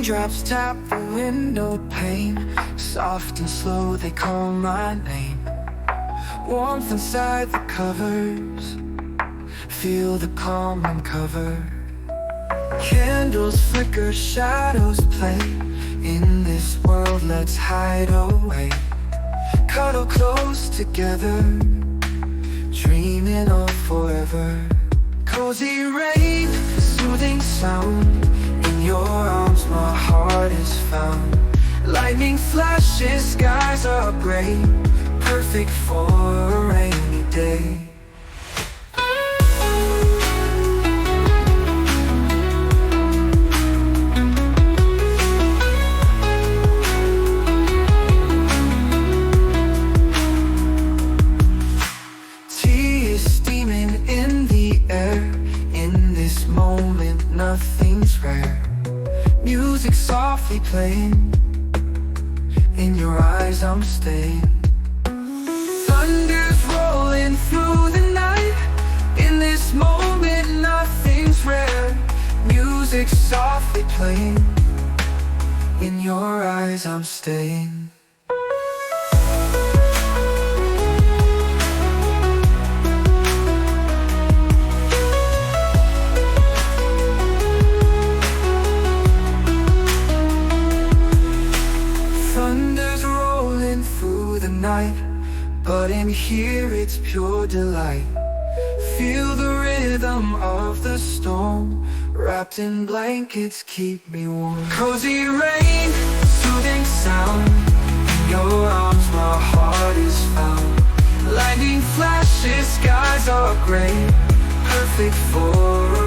Raindrops tap the window pane. Soft and slow they call my name. Warmth inside the covers. Feel the calm uncover. Candles flicker, shadows play. In this world let's hide away. Cuddle close together, dreaming of forever. Cozy rain, soothing sound. In your arms my heart is found. Lightning flashes, skies are gray. Perfect for a rainy day. Nothing's rare. Music softly playing. In your eyes I'm staying. Thunder's rolling through the night. In this moment nothing's rare. Music softly playing. In your eyes I'm staying. Night, but in here it's pure delight. Feel the rhythm of the storm. Wrapped in blankets keep me warm. Cozy rain, soothing sound. In your arms my heart is found. Lightning flashes, skies are gray. Perfect for